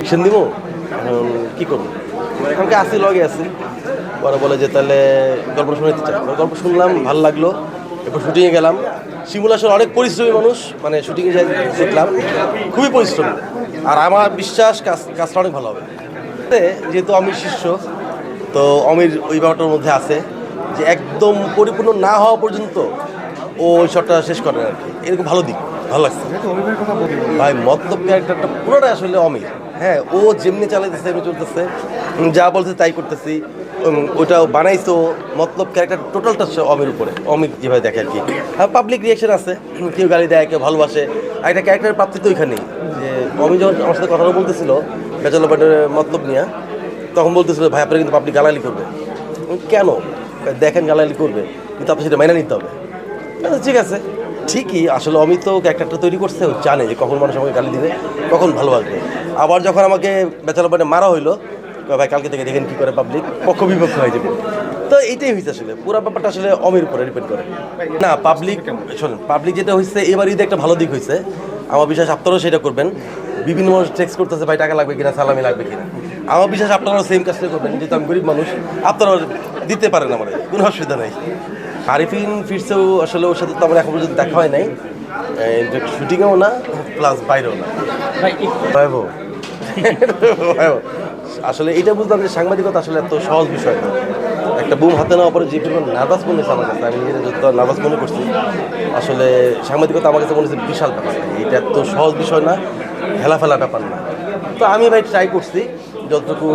Reaction দিব, কী করবো, আমাকে আসি লগে আসি। পরে বলে যে তাহলে গল্প শুনতে চাই, গল্প শুনলাম, ভালো লাগলো। এরপর শুটিংয়ে গেলাম। শিমুল আসলে অনেক পরিশ্রমী মানুষ, মানে শুটিংয়ে যাই দেখলাম খুবই পরিশ্রমী। আর আমার বিশ্বাস কাজটা অনেক ভালো হবে। যেহেতু অমির শিষ্য, তো অমির ওই ব্যাপারটার মধ্যে আছে যে একদম পরিপূর্ণ না হওয়া পর্যন্ত ও ওই শটটা শেষ করে আর কি। এরকম ভালো দিক, ভালো লাগছে ভাই। মতলব ক্যারেক্টারটা পুরোটাই আসলে অমির। হ্যাঁ, ও যেমনি চালাইতেছে এমনি চলতেছে, যা বলছে তাই করতেছি। ওইটা বানাইছো, মতলব ক্যারেক্টার টোটালটা অমির উপরে, অমির যেভাবে দেখে আর কি। হ্যাঁ, পাবলিক রিয়াকশন আছে, কেউ গালি দেয়, কেউ ভালোবাসে। আর একটা ক্যারেক্টারের প্রাপ্তি তো ওইখানেই। যে অমির যখন আমার সাথে কথা বলতেছিল ব্যাচেলর পার্টির মতলব নিয়ে, তখন বলতেছিল ভাই আপনারা কিন্তু পাবলিক গালাগালি করবে। কেন? দেখেন গালাগালি করবে, কিন্তু আপনি সেটা মাইনে নিতে হবে। ঠিক আছে, ঠিকই। আসলে অমিত তো ক্যারেক্টারটা তৈরি করছে, ও জানে যে কখন মানুষ আমাকে গালি দিবে, কখন ভালোবাসবে। আবার যখন আমাকে ব্যাচেলর পার্টি মারা হইলো, ভাই কালকে থেকে দেখেন কী করে পাবলিক পক্ষ বিপক্ষ হয়ে যাবে। তো এইটাই হয়েছে আসলে, পুরো ব্যাপারটা আসলে অমির উপরে ডিপেন্ড করে। না পাবলিক, শোনেন, পাবলিক যেটা হয়েছে এবার ঈদে একটা ভালো দিক হয়েছে, আমার বিশ্বাস আপনারাও সেটা করবেন। বিভিন্ন মানুষ টেক্সট করতেছে ভাই টাকা লাগবে কিনা, সালামি লাগবে কিনা। আমার বিশ্বাস আপনারাও সেম কাজটা করবেন, যেহেতু আমি গরিব মানুষ, আপনারাও দিতে পারেন, আমার কোনো অসুবিধা নেই। আরিফিন ফিরছেও আসলে ওর সাথে তো আমার এখন পর্যন্ত দেখা হয় নাই, শুটিংয়েও না, প্লাস বাইরেও না। ভয়াবহ। আসলে এটা বুঝলাম যে সাংবাদিকতা আসলে এত সহজ বিষয় না। একটা বুম হাতে নেওয়ার পরে যে পরিমাণ নার্ভাস মনে হচ্ছে আমার কাছে, আমি নিজের যত নার্ভাস মনে করছি, আসলে সাংবাদিকতা আমার কাছে মনে হচ্ছে বিশাল ব্যাপার। এটা এত সহজ বিষয় না, হেলাফেলা ব্যাপার না। তো আমি ভাই ট্রাই করছি যতটুকু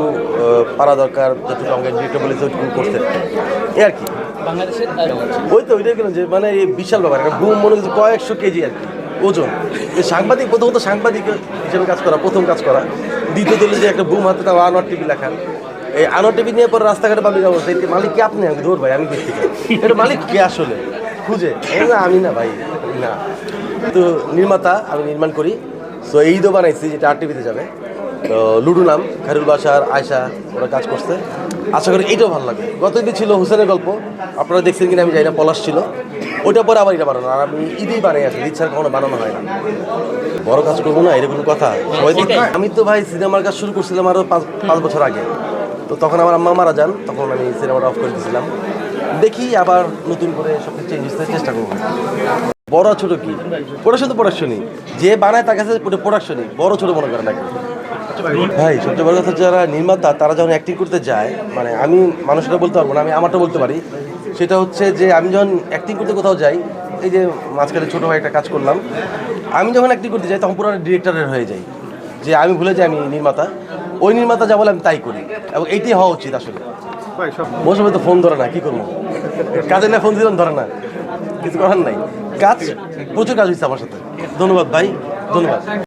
পারা দরকার, যতটুকু আমাকে ডিরেক্টর বলেছে ওইটুকু করতে, এ আর কি। বাংলাদেশের ওই তো ওইটাই কেন যে মানে এই বিশাল ব্যাপার, একটা বুম মনে হচ্ছে কয়েকশো কেজি আর কি ওজন। এই সাংবাদিক, প্রথমত সাংবাদিক হিসেবে কাজ করা, প্রথম কাজ করা। দ্বিতীয়ত হলো যে একটা বুম হাতে তাও আনোয়ার টিভি লেখা, এই আনোয়ার টিভি নিয়ে পরে রাস্তাঘাটে পাবলিক অবস্থা, এই মালিক কে আপনি? আমি ধর ভাই আমি দেখতে চাই এটা মালিক কে আসলে খুঁজে, না আমি না ভাই না। তো নির্মাতা আমি নির্মাণ করি, সো এই ঈদও বানাইছি যেটা আর টিভিতে যাবে। তো লুডু নাম, খায়রুল বাশার, আয়শা, ওরা কাজ করছে। আশা করি এইটাও ভালো লাগে। গত ঈদে ছিল হুসেনের গল্প, আপনারা দেখছেন কিনা আমি জানি না, পলাশ ছিল। ওইটা পরে আবার এটা বানানো, আর আমি ঈদেই বানাই আসি, ঈদ ছাড়া কখনো বানানো হয় না। বড় কাজ করবো না এরকম কথা সবাই তো। আমি তো ভাই সিনেমার কাজ শুরু করছিলাম আরও 5 বছর আগে। তো তখন আমার আম্মা মারা যান, তখন আমি সিনেমাটা অফ করে দিয়েছিলাম। দেখি আবার নতুন করে সব কিছু চেঞ্জ করতে চেষ্টা করবো। বড় ছোট কি, প্রোডাকশন তো প্রোডাকশনই, যে বানায় তার কাছে প্রোডাকশনই, বড় ছোট মনে করেন নাকি ভাই। সবচেয়ে বড় কথা যারা নির্মাতা তারা যখন অ্যাক্টিং করতে যায়, মানে আমি মানুষটা বলতে পারবো না, আমি আমারটা বলতে পারি। সেটা হচ্ছে যে আমি যখন অ্যাক্টিং করতে কোথাও যাই, এই যে মাঝখানে ছোটো ভাই একটা কাজ করলাম, আমি যখন অ্যাক্টিং করতে যাই তখন পুরো ডিরেক্টরের হয়ে যাই, যে আমি ভুলে যাই আমি নির্মাতা। ওই নির্মাতা যা বলে আমি তাই করি, এবং এইটাই হওয়া উচিত আসলে। মৌসুমে তো ফোন ধরে না, কী করবো, কাজে না ফোন দিলাম ধরে না, কিছু করার নাই। কাজ, প্রচুর কাজ হয়েছে আমার সাথে। ধন্যবাদ ভাই, ধন্যবাদ।